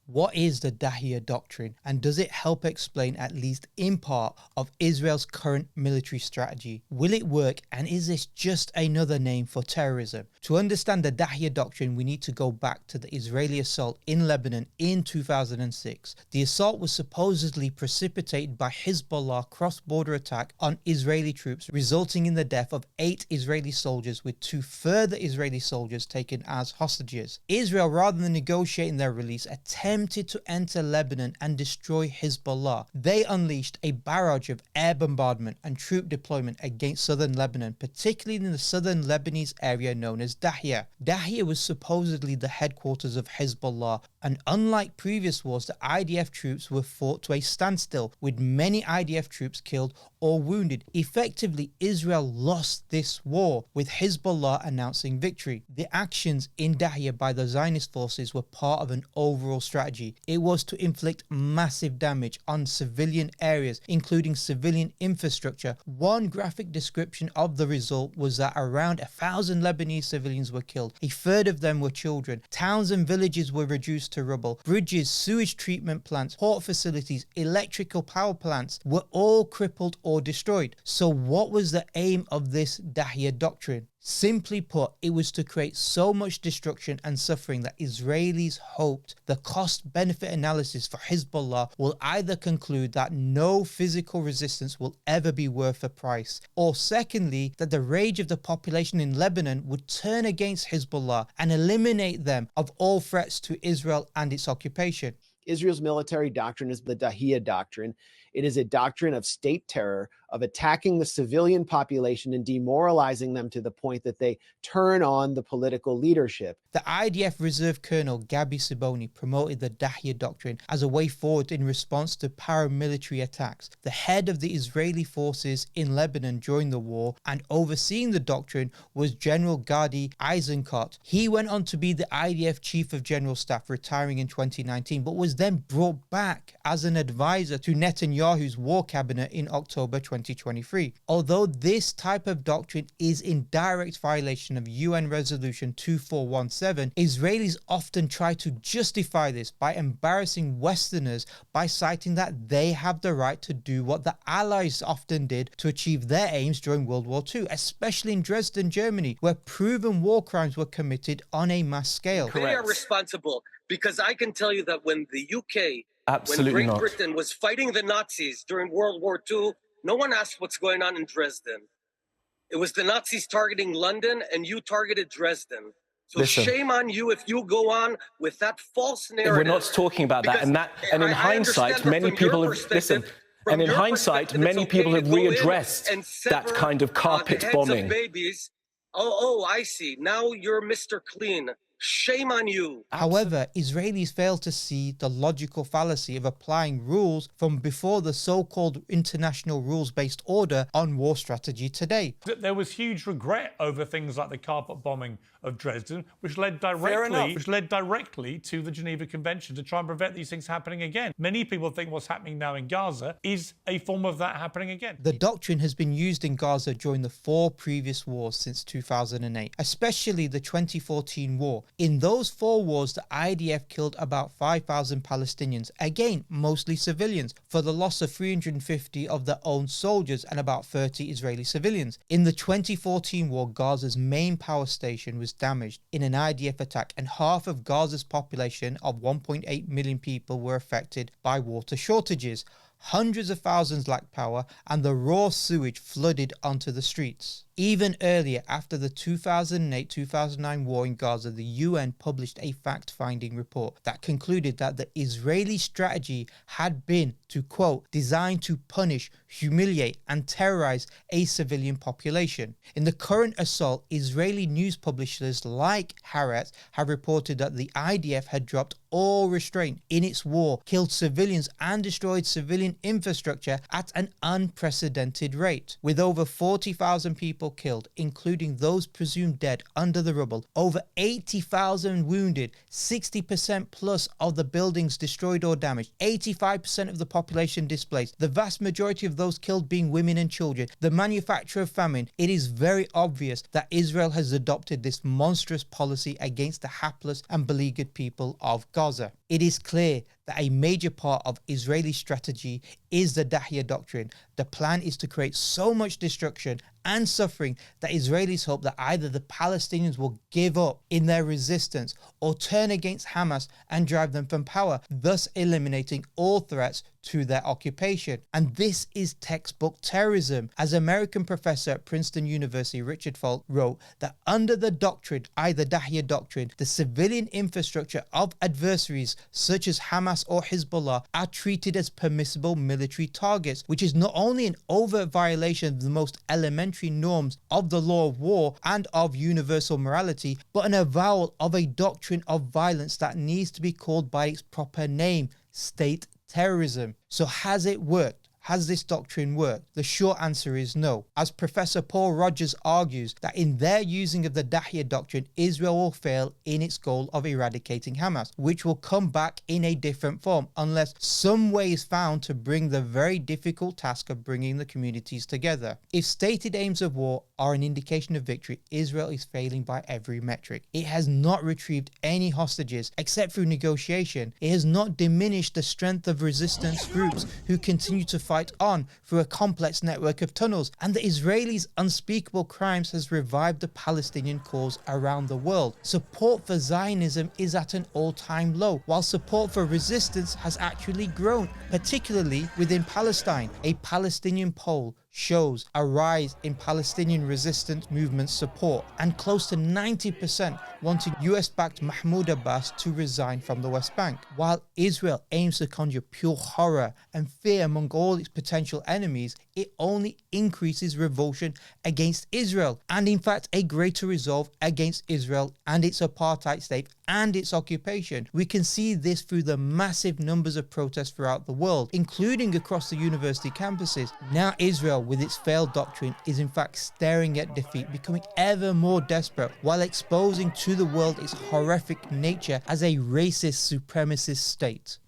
What is the Dahiya Doctrine, and does it help explain, at least in part, of Israel's current military strategy? Will it work, and is this just another name for terrorism? To understand the Dahiya Doctrine, we need to go back to the Israeli assault in Lebanon in 2006. The assault was supposedly precipitated by Hezbollah cross-border attack on Israeli troops, resulting in the death of 8 Israeli soldiers, with 2 further Israeli soldiers taken as hostages. Israel, rather than negotiating their release, attempted to enter Lebanon and destroy Hezbollah. They unleashed a barrage of air bombardment and troop deployment against southern Lebanon, particularly in the southern Lebanese area known as Dahiya. Dahiya was supposedly the headquarters of Hezbollah, and unlike previous wars, the IDF troops were fought to a standstill, with many IDF troops killed or wounded. Effectively, Israel lost this war, with Hezbollah announcing victory. The actions in Dahiya by the Zionist forces were part of an overall strategy. It was to inflict massive damage on civilian areas, including civilian infrastructure. One graphic description of the result was that around 1,000 Lebanese civilians were killed. A third of them were children. Towns and villages were reduced to rubble. Bridges, sewage treatment plants, port facilities, electrical power plants were all crippled or destroyed. So what was the aim of this Dahiya Doctrine? Simply put, it was to create so much destruction and suffering that Israelis hoped the cost-benefit analysis for Hezbollah will either conclude that no physical resistance will ever be worth the price, or secondly, that the rage of the population in Lebanon would turn against Hezbollah and eliminate them of all threats to Israel and its occupation. Israel's military doctrine is the Dahiya Doctrine. It is a doctrine of state terror, of attacking the civilian population and demoralizing them to the point that they turn on the political leadership. The IDF Reserve Colonel Gabi Siboni promoted the Dahiya Doctrine as a way forward in response to paramilitary attacks. The head of the Israeli forces in Lebanon during the war and overseeing the doctrine was General Gadi Eisenkot. He went on to be the IDF Chief of General Staff, retiring in 2019, but was then brought back as an advisor to Netanyahu's war cabinet in October 2023. Although this type of doctrine is in direct violation of UN Resolution 2417, Israelis often try to justify this by embarrassing Westerners by citing that they have the right to do what the Allies often did to achieve their aims during World War II, especially in Dresden, Germany, where proven war crimes were committed on a mass scale. They are responsible, because I can tell you that when the UK, Absolutely when Great not. Britain was fighting the Nazis during World War II, no one asked what's going on in Dresden. It was the Nazis targeting London, and you targeted Dresden. So Listen, shame on you if you go on with that false narrative. we're not talking about that, and in hindsight, many people have listened. And in hindsight, many people have readdressed that kind of carpet bombing. Babies. Oh, I see. Now you're Mr. Clean. Shame on you. However, Israelis fail to see the logical fallacy of applying rules from before the so-called international rules-based order on war strategy today. There was huge regret over things like the carpet bombing of Dresden, which led directly to the Geneva Convention to try and prevent these things happening again. Many people think what's happening now in Gaza is a form of that happening again. The doctrine has been used in Gaza during the 4 previous wars since 2008, especially the 2014 war. In those 4 wars, the IDF killed about 5,000 Palestinians, again, mostly civilians, for the loss of 350 of their own soldiers and about 30 Israeli civilians. In the 2014 war, Gaza's main power station was damaged in an IDF attack, and half of Gaza's population of 1.8 million people were affected by water shortages. Hundreds of thousands lacked power, and the raw sewage flooded onto the streets. Even earlier, after the 2008-2009 war in Gaza, the UN published a fact-finding report that concluded that the Israeli strategy had been to, quote, designed to punish, humiliate, and terrorize a civilian population. In the current assault, Israeli news publishers like Haaretz have reported that the IDF had dropped all restraint in its war, killed civilians, and destroyed civilian infrastructure at an unprecedented rate, with over 40,000 people people killed, including those presumed dead under the rubble, over 80,000 wounded, 60% plus of the buildings destroyed or damaged, 85% of the population displaced, the vast majority of those killed being women and children, the manufacture of famine, it is very obvious that Israel has adopted this monstrous policy against the hapless and beleaguered people of Gaza. It is clear that a major part of Israeli strategy is the Dahiya Doctrine. The plan is to create so much destruction and suffering that Israelis hope that either the Palestinians will give up in their resistance or turn against Hamas and drive them from power, thus eliminating all threats to their occupation. And this is textbook terrorism. As American professor at Princeton University Richard Falk wrote that under the doctrine, either Dahiya Doctrine, the civilian infrastructure of adversaries such as Hamas or Hezbollah are treated as permissible military targets, which is not only an overt violation of the most elementary norms of the law of war and of universal morality, but an avowal of a doctrine of violence that needs to be called by its proper name: state terrorism. So has it worked? Has this doctrine worked? The short answer is no. As Professor Paul Rogers argues that in their using of the Dahiya Doctrine, Israel will fail in its goal of eradicating Hamas, which will come back in a different form unless some way is found to bring the very difficult task of bringing the communities together. If stated aims of war are an indication of victory, Israel is failing by every metric. It has not retrieved any hostages except through negotiation. It has not diminished the strength of resistance groups who continue to fight on through a complex network of tunnels, and the Israelis' unspeakable crimes has revived the Palestinian cause around the world. Support for Zionism is at an all-time low, while support for resistance has actually grown, particularly within Palestine. A Palestinian poll shows a rise in Palestinian resistance movement support, and close to 90% wanted US-backed Mahmoud Abbas to resign from the West Bank. While Israel aims to conjure pure horror and fear among all its potential enemies, it only increases revulsion against Israel, and in fact a greater resolve against Israel and its apartheid state and its occupation. We can see this through the massive numbers of protests throughout the world, including across the university campuses. Now Israel, with its failed doctrine, is in fact staring at defeat, becoming ever more desperate, while exposing to the world its horrific nature as a racist, supremacist state.